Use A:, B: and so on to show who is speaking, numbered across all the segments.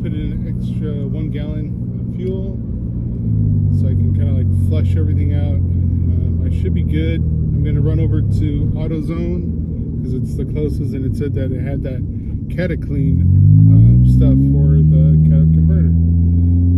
A: put in an extra 1 gallon of fuel so I can kind of like flush everything out. I should be good. I'm going to run over to AutoZone because it's the closest, and it said that it had that CataClean stuff for the converter.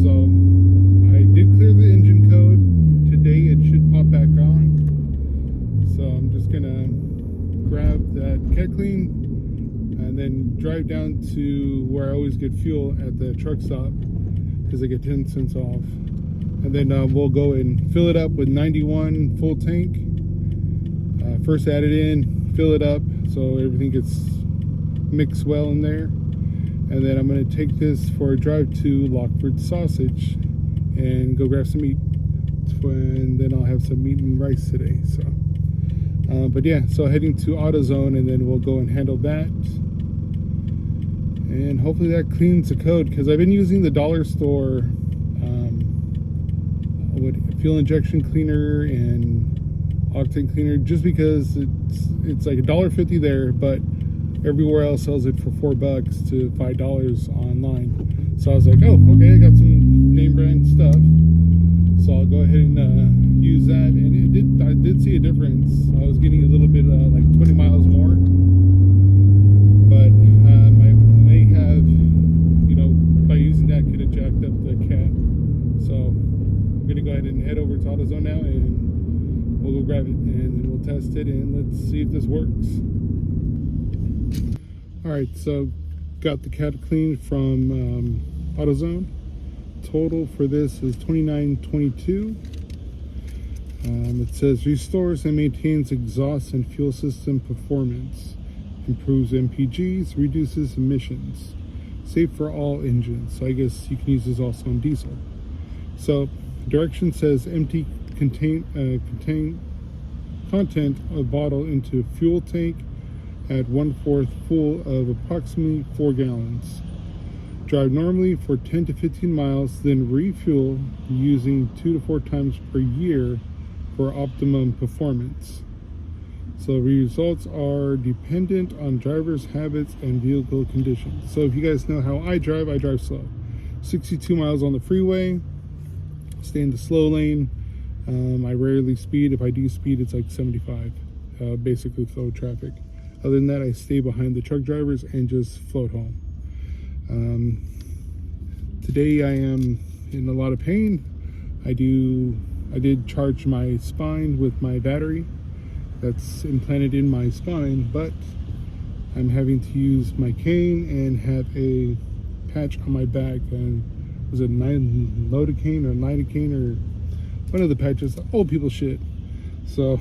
A: So I did clear the engine code. Today it should pop back on. So I'm just going to grab that CataClean and then drive down to where I always get fuel at the truck stop because I get 10 cents off. And then we'll go and fill it up with 91 full tank. First add it in, fill it up so everything gets mixed well in there. And then I'm going to take this for a drive to Lockford Sausage and go grab some meat. And then I'll have some meat and rice today. So, but yeah, so heading to AutoZone, and then we'll go and handle that. And hopefully that cleans the code, because I've been using the dollar store fuel injection cleaner and octane cleaner just because it's like $1.50 there, but everywhere else sells it for $4 to $5 online. So I was like, oh, okay, I got some name brand stuff, so I'll go ahead and use that. And I did see a difference. I was getting a little bit like 20 miles more, but I may have, by using that, could have jacked up the cat. So I'm gonna go ahead and head over to AutoZone now, and we'll go grab it, and then we'll test it, and let's see if this works. All right, so got the CataClean from AutoZone. Total for this is $29.22. It says restores and maintains exhaust and fuel system performance, improves MPGs, reduces emissions, safe for all engines. So I guess you can use this also on diesel. So direction says empty content of bottle into fuel tank at 1/4 full of approximately 4 gallons. Drive normally for 10 to 15 miles, then refuel using 2 to 4 times per year for optimum performance. So results are dependent on driver's habits and vehicle conditions. So if you guys know how I drive slow. 62 miles on the freeway, stay in the slow lane. I rarely speed. If I do speed, it's like 75, basically flow traffic. Other than that, I stay behind the truck drivers and just float home. Today I am in a lot of pain. I did charge my spine with my battery that's implanted in my spine, but I'm having to use my cane and have a patch on my back. And was it lidocaine or lidocaine or one of the patches? Old people shit. So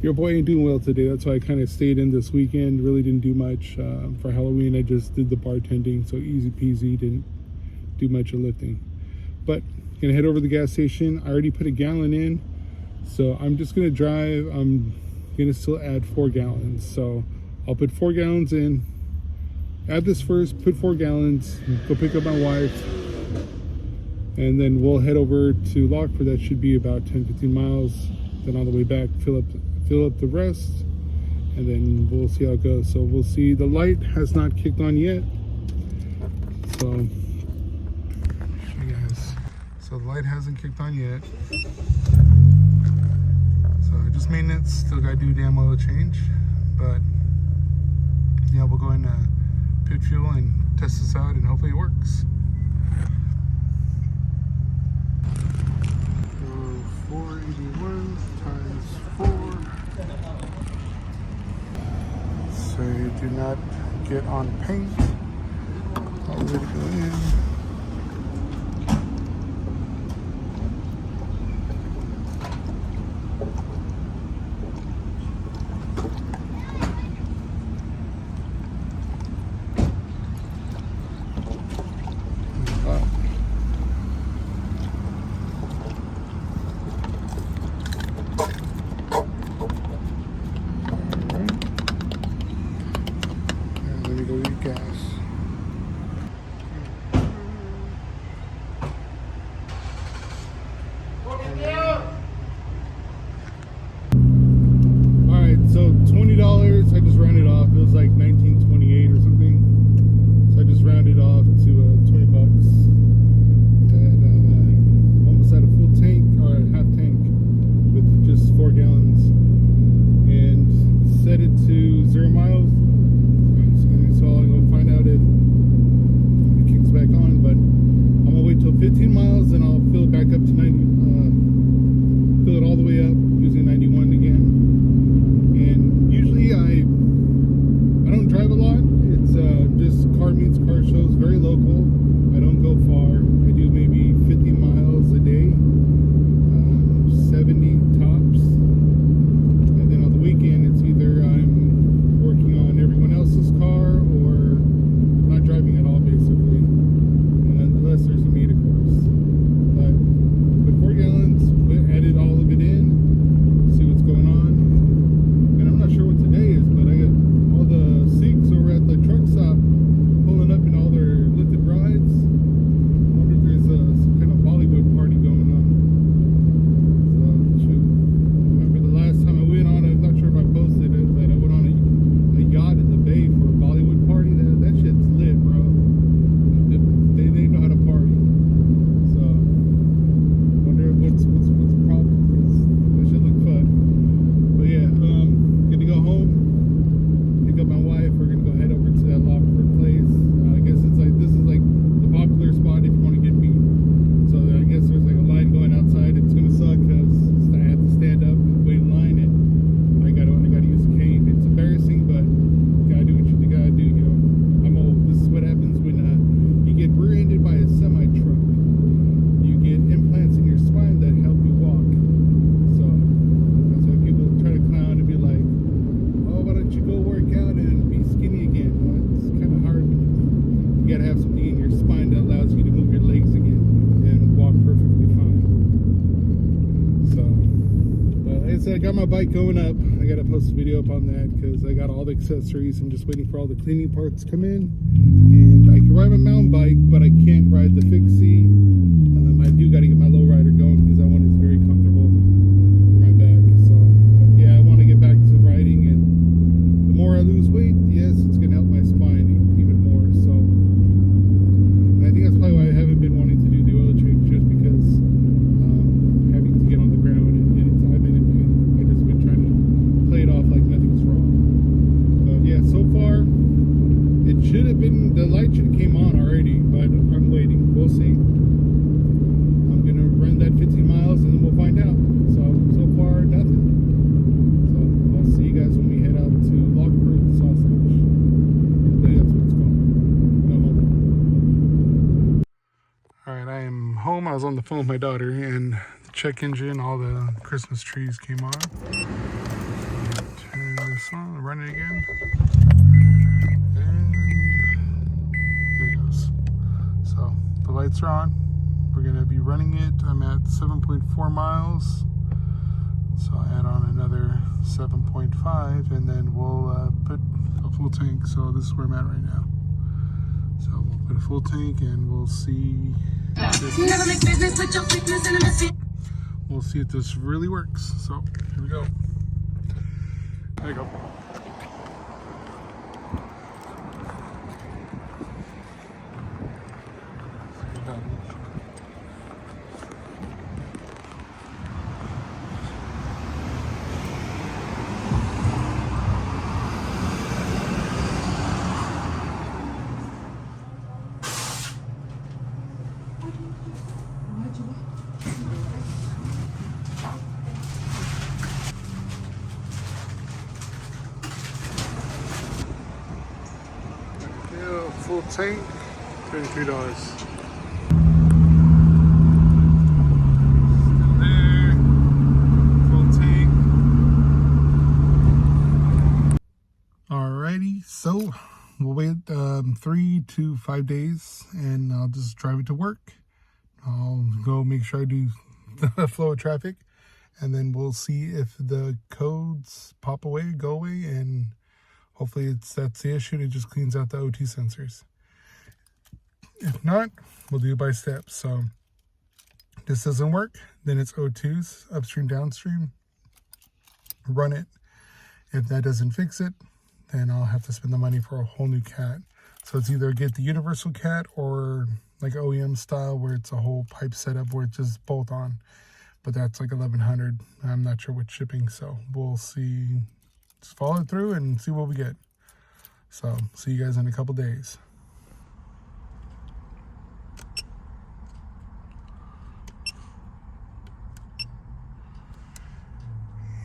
A: your boy ain't doing well today. That's why I kind of stayed in this weekend. Really didn't do much for Halloween. I just did the bartending, so easy peasy. Didn't do much of lifting. But gonna head over to the gas station. I already put a gallon in, so I'm just gonna drive. I'm gonna still add 4 gallons. So I'll put 4 gallons in. Add this first. Put 4 gallons. Go pick up my wife, and then we'll head over to Lockford. That should be about 10-15 miles. Then on the way back, fill up the rest, and then we'll see how it goes. So we'll see. The light has not kicked on yet, so show you guys. So the light hasn't kicked on yet, so just maintenance. Still gotta do damn oil change, but yeah, we'll go and pit fuel and test this out, and hopefully it works. 481 times 4. So you do not get on paint. All ready to go in. my bike going up. I gotta post a video up on that because I got all the accessories. I'm just waiting for all the cleaning parts to come in. And I can ride my mountain bike, but I can't ride the fixie. I do gotta get my low rider going because that one is very comfortable for my back. So, but yeah, I want to get back to riding, and the more I lose weight, yes, it's gonna help my spine even more. So, and I think that's probably why I haven't been wanting to do the oil change, just because having to get on the ground and I've been in pain. I've just been trying to play it off like nothing's wrong. But yeah, so far it should have been, the light should have came on already, but I'm waiting. We'll see. I'm gonna run that 15 miles and then we'll find out. So far nothing. So I'll see you guys when we head out to Lockford Sausage. I think that's what it's called. No home. Alright, I am home. I was on the phone with my daughter, and the check engine, all the Christmas trees came on. Turn this on, run it again. And there it goes. So the lights are on. We're going to be running it. I'm at 7.4 miles. So I'll add on another 7.5, and then we'll put a full tank. So this is where I'm at right now. So we'll put a full tank and we'll see. We'll see if this really works. So here we go. There you go. Full tank, $33. There, full tank. Alrighty, so we'll wait 3 to 5 days, and I'll just drive it to work. I'll go make sure I do the flow of traffic, and then we'll see if the codes pop away, go away, and hopefully that's the issue. It just cleans out the OT sensors. If not, we'll do it by steps. So if this doesn't work, then it's O2s, upstream, downstream. Run it. If that doesn't fix it, then I'll have to spend the money for a whole new cat. So it's either get the universal cat or like OEM style, where it's a whole pipe setup where it's just bolt on. But that's like $1,100. I'm not sure what shipping, so we'll see. Just follow it through and see what we get. So see you guys in a couple days.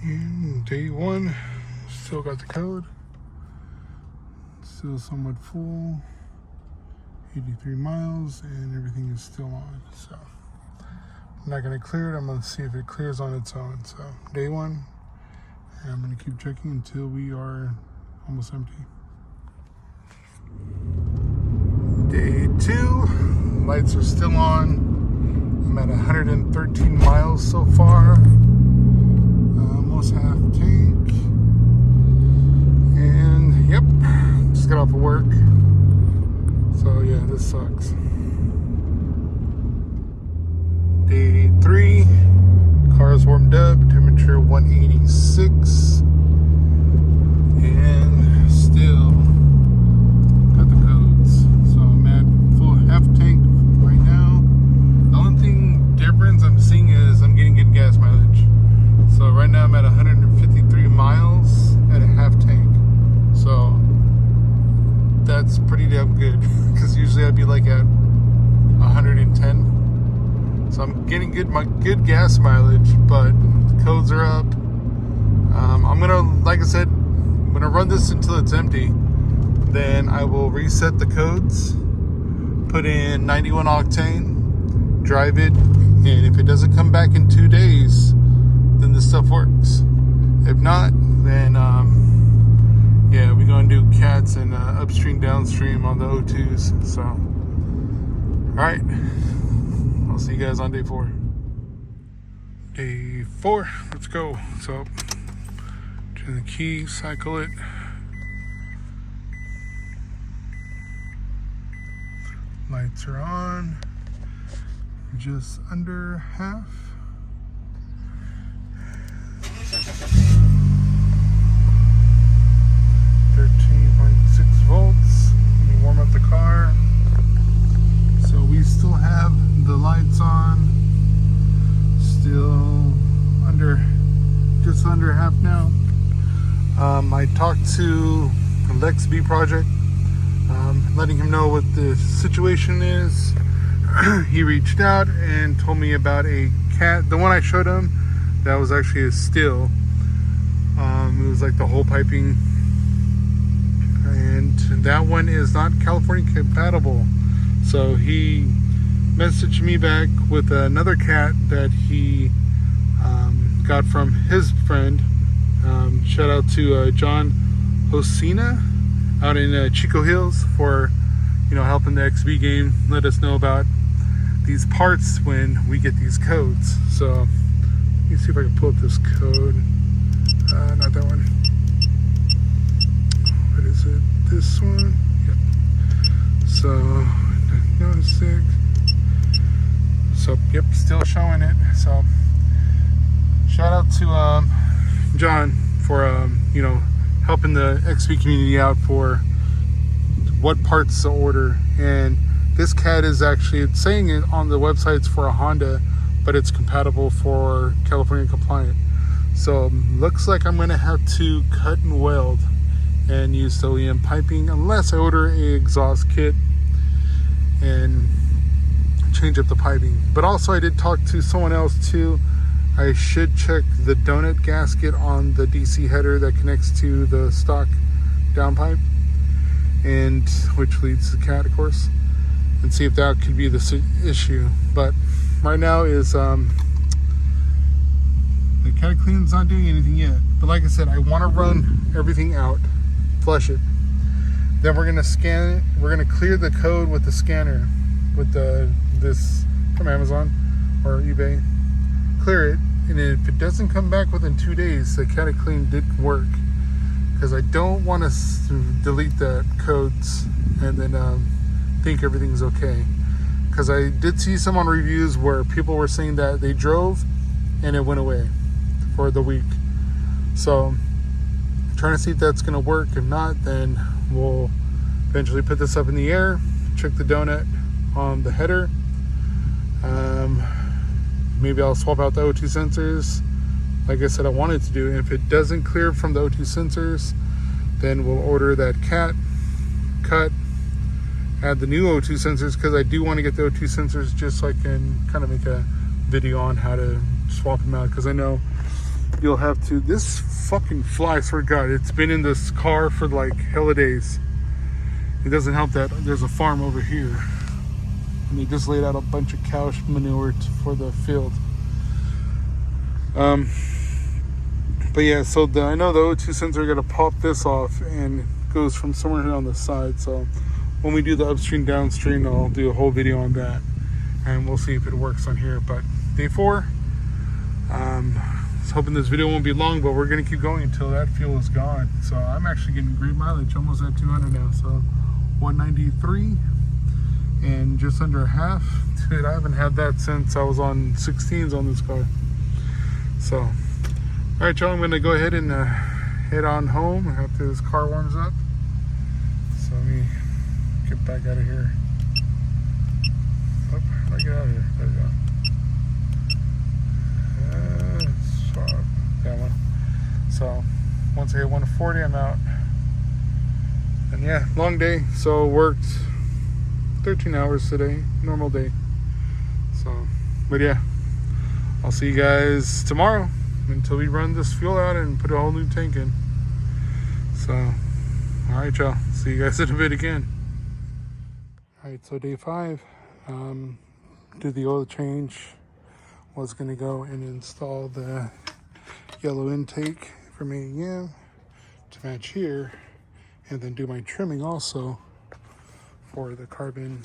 A: And day one, still got the code. Still somewhat full. 83 miles, and everything is still on. So I'm not gonna clear it. I'm gonna see if it clears on its own. So day one. And I'm going to keep checking until we are almost empty. Day 2, lights are still on. I'm at 113 miles so far. Almost half tank. And yep, just got off of work. So yeah, this sucks. Day 3. Car's warmed up, temperature 186, and still got the codes. So I'm at full half tank right now. The only thing difference I'm seeing is I'm getting good gas mileage. So right now I'm at 153 miles at a half tank. So that's pretty damn good, because usually I'd be like at 110. So I'm getting good gas mileage, but the codes are up. I'm gonna, like I said, I'm gonna run this until it's empty. Then I will reset the codes, put in 91 octane, drive it, and if it doesn't come back in 2 days, then this stuff works. If not, then yeah, we're gonna do cats and upstream, downstream on the O2s. So, all right. See you guys on day 4. Day 4, let's go. So Turn the key, cycle it. Lights are on. Just under half. 13.6 volts. Let me warm up the car. So we still have the lights on. Still just under half now. I talked to Lex B Project, letting him know what the situation is. He reached out and told me about a cat. The one I showed him, that was actually a still. It was like the whole piping, and that one is not California compatible. So he messaged me back with another cat that he got from his friend. Shout out to John Hosina out in Chico Hills for helping the XB game let us know about these parts when we get these codes. So let me see if I can pull up this code. Not that one. What is it? This one? Yep. So no 6. So yep, still showing it. So shout out to John for helping the XB community out for what parts to order. And this cat is actually, it's saying it on the websites for a Honda, but it's compatible for California compliant. So looks like I'm gonna have to cut and weld and use the OEM piping unless I order a exhaust kit and change up the piping. But also I did talk to someone else too. I should check the donut gasket on the DC header that connects to the stock downpipe, and which leads to the cat, of course, and see if that could be the issue. But right now is the CataClean's not doing anything yet. But like I said, I want to run everything out, flush it. Then we're gonna scan it. We're gonna clear the code with the scanner, with this from Amazon or eBay. Clear it, and if it doesn't come back within 2 days, the CataClean did work. Because I don't want to delete the codes and then think everything's okay. Because I did see some on reviews where people were saying that they drove and it went away for the week. So I'm trying to see if that's going to work. If not, then we'll eventually put this up in the air, check the donut on the header. Maybe I'll swap out the O2 sensors like I said I wanted to do. And if it doesn't clear from the O2 sensors, then we'll order that cat, cut, add the new O2 sensors, because I do want to get the O2 sensors just so I can kind of make a video on how to swap them out, because I know you'll have to. This fucking fly, I swear to God, it's been in this car for like hella days. It doesn't help that there's a farm over here and they just laid out a bunch of cow manure for the field. But yeah, so I know the O2 sensor, got to pop this off, and it goes from somewhere on the side. So when we do the upstream downstream, I'll do a whole video on that, and we'll see if it works on here. But day 4, I was hoping this video won't be long, but we're gonna keep going until that fuel is gone. So I'm actually getting great mileage, almost at 200 now. So 193 and just under half. Dude, I haven't had that since I was on 16s on this car. So all right, y'all, I'm gonna go ahead and head on home after this car warms up. So let me get back out of here. Oh, how do I get out of here? There we go. Swap that one. So once I hit 140, I'm out. And yeah, long day. So worked 13 hours today, normal day. So, but yeah, I'll see you guys tomorrow until we run this fuel out and put a whole new tank in. So, all right, y'all. See you guys in a bit again. All right, so day 5, did the oil change. Was gonna go and install the yellow intake from AEM to match here, and then do my trimming also for the carbon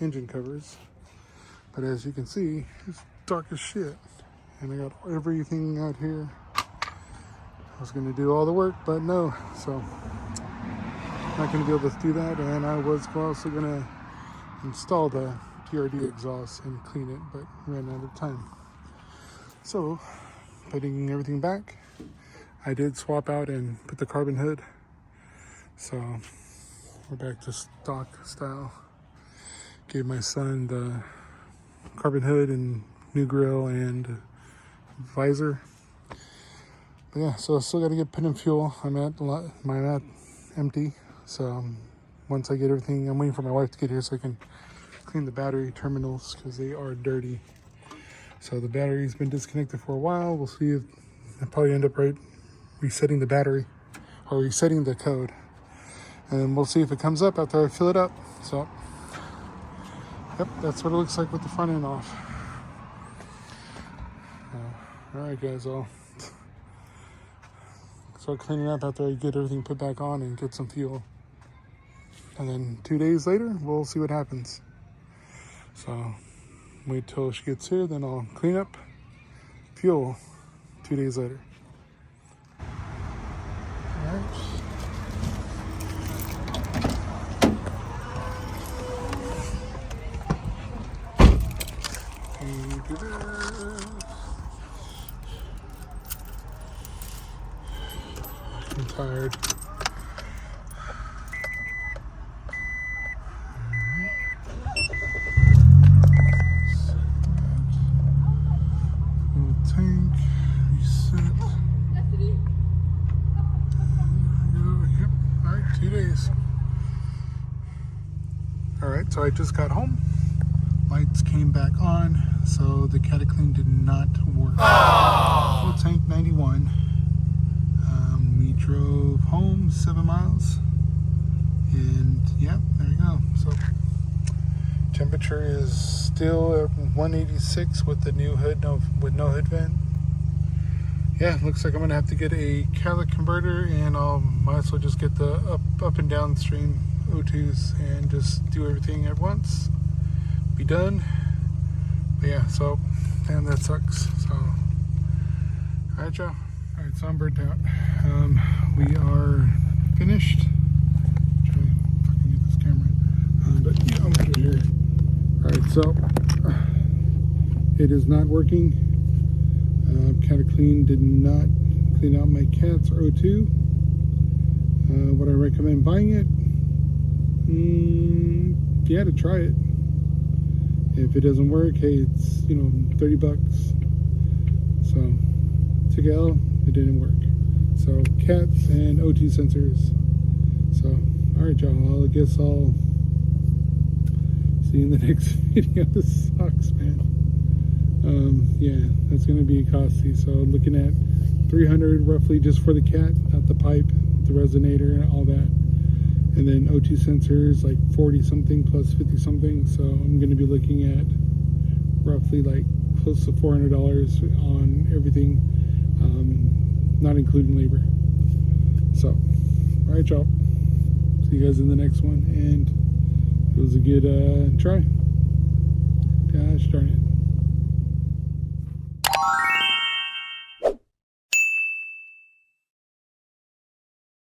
A: engine covers. But as you can see, it's dark as shit, and I got everything out here. I was going to do all the work, but no. So not going to be able to do that. And I was also going to install the PRD exhaust and clean it, but ran out of time. So putting everything back, I did swap out and put the carbon hood. So we're back to stock style. Gave my son the carbon hood and new grill and visor. But yeah, so I still got to get put in fuel. I'm at empty. So once I get everything, I'm waiting for my wife to get here so I can clean the battery terminals because they are dirty. So the battery's been disconnected for a while. We'll see if I'll probably end up resetting the battery or resetting the code. And we'll see if it comes up after I fill it up. So, yep, that's what it looks like with the front end off. All right, guys, I'll start cleaning up after I get everything put back on and get some fuel. And then 2 days later, we'll see what happens. So, wait till she gets here, then I'll clean up, fuel 2 days later. All right. I'm tired. Tank, reset. Yep. All right, 2 days. All right, so I just got home. Lights came back on, so the CataClean did not work. Full tank 91. We drove home 7 miles, and yeah, there you go. So temperature is still at 186 with the new hood, with no hood vent. Yeah, looks like I'm gonna have to get a catalytic converter, and might as well just get the up and downstream O2s and just do everything at once. Be done. But yeah, so damn, that sucks. So all right, y'all. All right, so I'm burnt out. We are finished. Try to fucking get this camera. But yeah, I'm put it here. All right, so it is not working. CataClean did not clean out my cats or O2. Would I recommend buying it? Yeah, to try it. If it doesn't work, hey, it's, you know, 30 bucks. So took a L, it didn't work. So cats and O2 sensors. So all right, y'all, I guess I'll see you in the next video. This sucks, man. Yeah, that's gonna be costly. So looking at 300 roughly just for the cat, not the pipe, the resonator and all that. And then O2 sensors like 40 something plus 50 something. So I'm gonna be looking at roughly like close to $400 on everything, not including labor. So, all right, y'all. See you guys in the next one. And it was a good try.